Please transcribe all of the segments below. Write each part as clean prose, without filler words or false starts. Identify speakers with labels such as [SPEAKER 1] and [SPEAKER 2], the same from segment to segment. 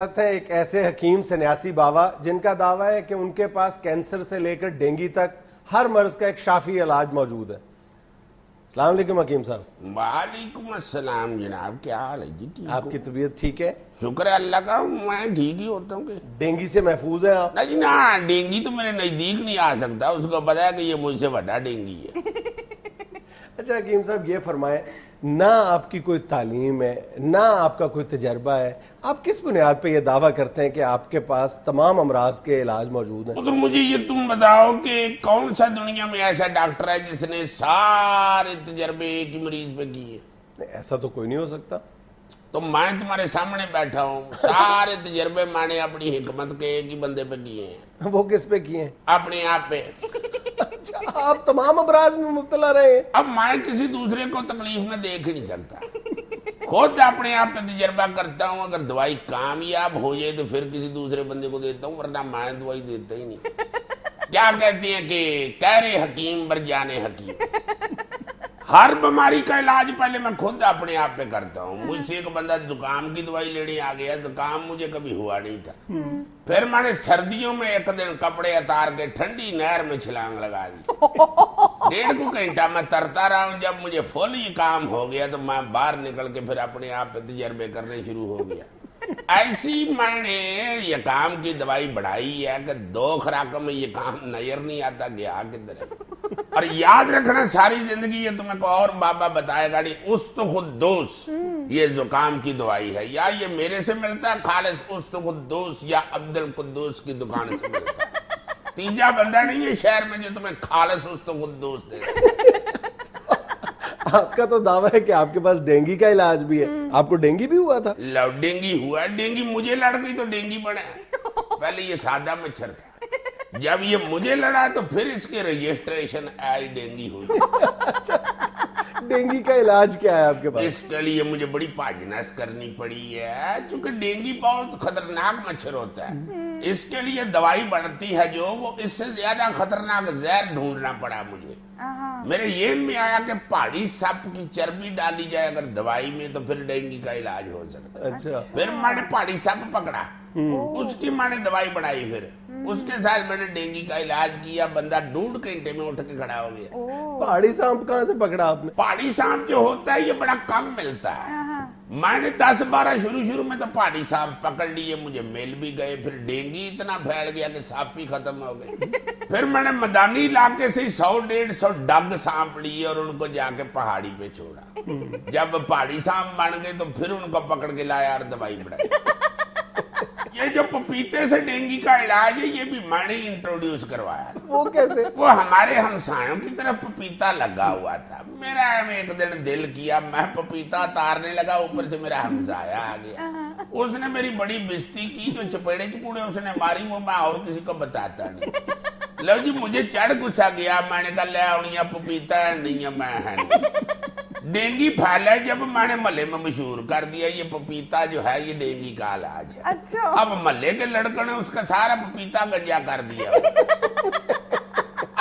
[SPEAKER 1] है एक ऐसे हकीम सन्यासी बाबा जिनका दावा है कि उनके पास कैंसर से लेकर डेंगू तक हर मर्ज का एक शाफी इलाज मौजूद है। अस्सलाम वालेकुम हकीम साहब।
[SPEAKER 2] वालेकुम अस्सलाम जनाब, क्या हाल है जी? ठीक
[SPEAKER 1] आपकी तबीयत ठीक है?
[SPEAKER 2] शुक्र है अल्लाह का, मैं ठीक ही होता हूँ।
[SPEAKER 1] डेंगू से महफूज हैं आप?
[SPEAKER 2] नहीं ना, डेंगी तो मेरे नजदीक नहीं आ सकता, उसको पता है कि ये मुझसे बड़ा डेंगी है।
[SPEAKER 1] अच्छा हकीम साहब ये फरमाएं, ना आपकी कोई तालीम है ना आपका कोई तजर्बा है, आप किस बुनियाद पे ये दावा करते हैं कि आपके पास तमाम अमराज के इलाज मौजूद हैं?
[SPEAKER 2] तो मुझे ये तुम बताओ कि कौन सा दुनिया में ऐसा डॉक्टर है जिसने सारे तजर्बे एक ही मरीज पे किए?
[SPEAKER 1] नहीं, ऐसा तो कोई नहीं हो सकता।
[SPEAKER 2] तो मैं तुम्हारे सामने बैठा हूँ, सारे तजर्बे मैंने अपनी हिकमत के एक ही बंदे पे किए हैं।
[SPEAKER 1] वो किस पे किए हैं?
[SPEAKER 2] अपने आप पे।
[SPEAKER 1] अच्छा, आप तमाम अमराज में मुब्तला रहे हैं?
[SPEAKER 2] अब मैं किसी दूसरे को तकलीफ में देख ही नहीं सकता, खुद अपने आप पे तजर्बा करता हूँ। अगर दवाई कामयाब हो जाए तो फिर किसी दूसरे बंदे को देता हूँ, वरना मैं दवाई देता ही नहीं। क्या कहते हैं कि कह रहे हकीम बर जाने हकीम। हर बीमारी का इलाज पहले मैं खुद अपने आप पे करता हूँ। मुझसे एक बंदा जुकाम की दवाई लेने आ गया, जुकाम मुझे कभी हुआ नहीं था। फिर मैंने सर्दियों में एक दिन कपड़े उतार के ठंडी नहर में छलांग लगा दी। 1.5 घंटा मैं तरता रहा हूँ। जब मुझे फुल ये काम हो गया तो मैं बाहर निकल के फिर अपने आप पे तजर्बे करने शुरू हो गया। ऐसी मैंने ये काम की दवाई बढ़ाई है कि 2 खुराकों में ये काम नजर नहीं आता गया किधर। और याद रखना सारी जिंदगी ये तुम्हें को और बाबा बताएगा नहीं, उस तो खुद दोस्त ये जुकाम की दवाई है, या ये मेरे से मिलता है खालिस उस तो खुद दोस्त या अब्दुल कुद्दूस की दुकान से मिलता है। तीजा बंदा नहीं है शहर में जो तुम्हें खालिस उस तो खुद दोस्त दे।
[SPEAKER 1] आपका तो दावा है कि आपके पास डेंगू का इलाज भी है। आपको डेंगू भी हुआ था?
[SPEAKER 2] डेंगी हुआ, डेंगी मुझे लड़ गई तो डेंगी बना। पहले ये सादा मच्छर था, जब ये मुझे लड़ा तो फिर इसके रजिस्ट्रेशन आई डेंगी हुई।
[SPEAKER 1] डेंगू का इलाज क्या है आपके पास?
[SPEAKER 2] इसके लिए मुझे बड़ी पाजनस करनी पड़ी है, क्योंकि डेंगू बहुत खतरनाक मच्छर होता है। इसके लिए दवाई बनती है जो, वो इससे ज्यादा खतरनाक जहर ढूंढना पड़ा मुझे। मेरे ये में आया कि पहाड़ी सांप की चर्बी डाली जाए अगर दवाई में तो फिर डेंगू का इलाज हो सकता है।
[SPEAKER 1] अच्छा।
[SPEAKER 2] फिर मैंने पहाड़ी सांप पकड़ा, उसकी मैंने दवाई बनाई, फिर उसके साथ मैंने डेंगू का इलाज किया। बंदा 1.5 घंटे में उठ के खड़ा हो गया।
[SPEAKER 1] पहाड़ी सांप कहाँ से पकड़ा आपने?
[SPEAKER 2] पहाड़ी सांप जो होता है ये बड़ा कम मिलता है। मैंने 10-12 शुरू में तो पहाड़ी सांप पकड़ लिए, मुझे मिल भी गए। फिर डेंगू इतना फैल गया कि सांप ही खत्म हो गए। फिर मैंने मैदानी इलाके से 100-150 डग सांप लिए और उनको जाके पहाड़ी पे छोड़ा। जब पहाड़ी सांप बन गए तो फिर उनको पकड़ के लाया और दवाई बढ़ाई। ये जो पपीते से डेंगू का इलाज है ये भी मैंने इंट्रोड्यूस करवाया।
[SPEAKER 1] वो कैसे?
[SPEAKER 2] वो हमारे हमसायों की तरफ पपीता लगा हुआ था। मेरा एक दिन दिल किया, मैं पपीता तारने लगा, ऊपर से मेरा हमसाया आ गया। उसने मेरी बड़ी बेइज्जती की, जो चपेड़े चपूड़े उसने मारी वो मैं और किसी को बताता नहीं। लो जी, मुझे चढ़ गुस्सा गया। मैंने कहा ले आउनिया पपीता है नहीं है, मैं है नहीं। डेंगू फैला जब मैंने महल्ले में मशहूर कर दिया ये पपीता जो है ये डेंगू का इलाज है।
[SPEAKER 3] अच्छा।
[SPEAKER 2] अब महल्ले के लड़कों ने उसका सारा पपीता गंजा कर दिया।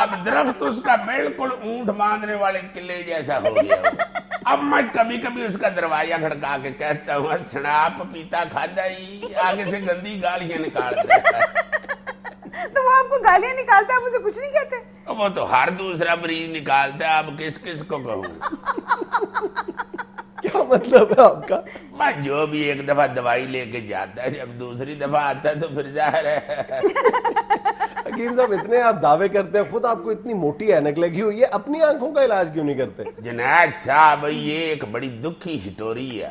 [SPEAKER 2] अब दरख्त उसका बिल्कुल ऊंट बांधने वाले किले जैसा हो गया। अब मैं कभी कभी उसका दरवाजा खड़का के कहता हूँ सना पपीता खादा ही, आगे से गंदी गालियां निकालता है।
[SPEAKER 3] तो वो आपको गालियां निकालता है, आप उसे कुछ नहीं कहते?
[SPEAKER 2] वो तो हर दूसरा मरीज निकालता है, अब किस किस को कहूँ?
[SPEAKER 1] क्या मतलब है आपका?
[SPEAKER 2] मैं जो भी एक दफा दवाई लेके जाता है, जब दूसरी दफा आता है तो फिर जाहिर है।
[SPEAKER 1] हकीम साहब इतने आप दावे करते हैं, खुद आपको इतनी मोटी ऐनक लगी हुई है, अपनी आंखों का इलाज क्यों नहीं करते?
[SPEAKER 2] जनाब साहब ये एक बड़ी दुखी स्टोरी है।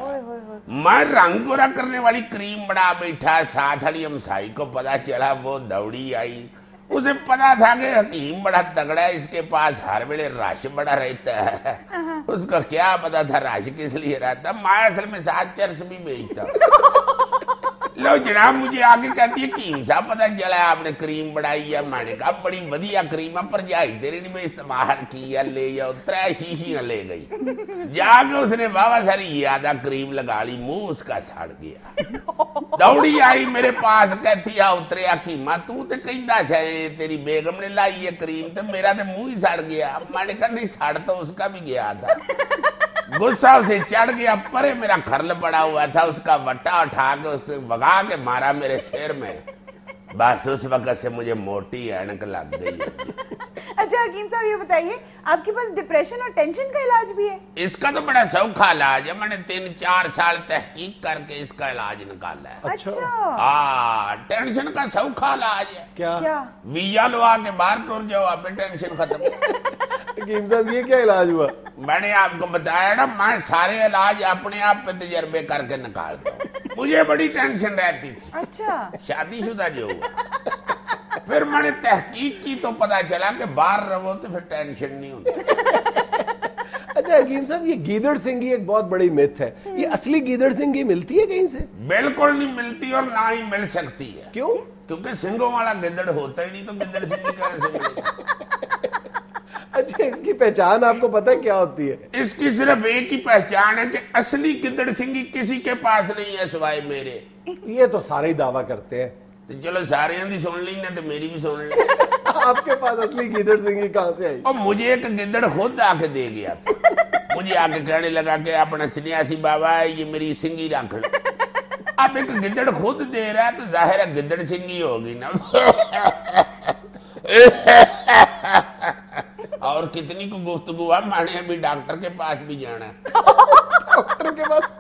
[SPEAKER 2] मैं रंग गोरा करने वाली क्रीम बना बैठा, साथ वाली हमसाई को पता चला, वो दौड़ी आई। उसे पता था कि हकीम बड़ा तगड़ा है, इसके पास हर वेले रश बड़ा रहता है। उसको क्या पता था रश किस लिए रहता। मैं असल में साथ चर्च भी बेचता। लो जनाब मुझे आगे कहती है हकीम साहब पता चला आपने क्रीम बनाई है। मैंने कहा बड़ी वधिया क्रीम है, पर जाई तेरे ने इस्तेमाल की है, ले जाओ। 3 शीशियां ले गई। जाके उसने बाबा सारी ज्यादा क्रीम लगा ली, मुंह उसका सड़ गया। दौड़ी आई मेरे पास, कहती आ उतरे हकीमा तू तो कहता है तेरी बेगम ने लाई है क्रीम, तो मेरा तो मुंह ही सड़ गया। मैंने कहा नहीं सड़ तो उसका भी गया था। गुस्सा उसे चढ़ गया, परे मेरा खरल पड़ा हुआ था, उसका बट्टा उठा के उसे भगा के मारा मेरे सिर में। बस उस वक्त से मुझे मोटी ऐनक लग गई।
[SPEAKER 3] अच्छा हकीम साहब ये बताइए, आपके पास डिप्रेशन और टेंशन का इलाज भी है?
[SPEAKER 2] इसका तो बड़ा सौखा इलाज है, मैंने 3-4 साल तहकीक करके इसका इलाज निकाला है।
[SPEAKER 3] अच्छा
[SPEAKER 2] हाँ, टेंशन का सौखा इलाज है।
[SPEAKER 3] क्या?
[SPEAKER 2] वीजा लवा के बाहर टूर जाओ, आप टेंशन खत्म।
[SPEAKER 1] हकीम साहब ये क्या इलाज हुआ?
[SPEAKER 2] मैंने आपको बताया ना, मैं सारे इलाज अपने आप पे तजर्बे करके निकालता हूँ। मुझे बड़ी टेंशन रहती थी।
[SPEAKER 3] अच्छा
[SPEAKER 2] शादीशुदा जो हुआ, फिर मैंने तहकीक की तो पता चला कि बाहर रहो तो फिर टेंशन नहीं होती।
[SPEAKER 1] अच्छा हकीम साहब, ये गीदड़ सिंगी एक बहुत बड़ी मिथ है, ये असली गीदड़ सिंगी मिलती है कहीं से?
[SPEAKER 2] बिल्कुल नहीं मिलती और ना ही मिल सकती है।
[SPEAKER 1] क्यों?
[SPEAKER 2] क्योंकि सिंगों वाला गिद्दड़ होता ही नहीं, तो गिद्दड़ सिंगी कहाँ से मिलेगी?
[SPEAKER 1] अच्छा, इसकी पहचान आपको पता है क्या होती है?
[SPEAKER 2] इसकी सिर्फ एक ही पहचान है कि असली गिद्दड़ सिंगी किसी के पास नहीं है सिवाय मेरे।
[SPEAKER 1] ये तो सारे ही दावा करते हैं।
[SPEAKER 2] तो चलो सारे दी सुन ली ना, तो मेरी भी सुन ली।
[SPEAKER 1] आपके पास असली गीदड़ सिंगी कहाँ से आई?
[SPEAKER 2] और मुझे एक गिद्दड़ खुद आके दे गया था। मुझे आके कहने लगा कि अपना सन्यासी बाबा है, ये मेरी सिंगी रख लो। अब एक गिद्दड़ खुद दे रहा है तो जाहिर है गिद्दड़ सिंगी होगी ना। और कितनी को गुफ्तगू है, मैंने अभी डॉक्टर के पास भी जाना है।
[SPEAKER 1] डॉक्टर के पास?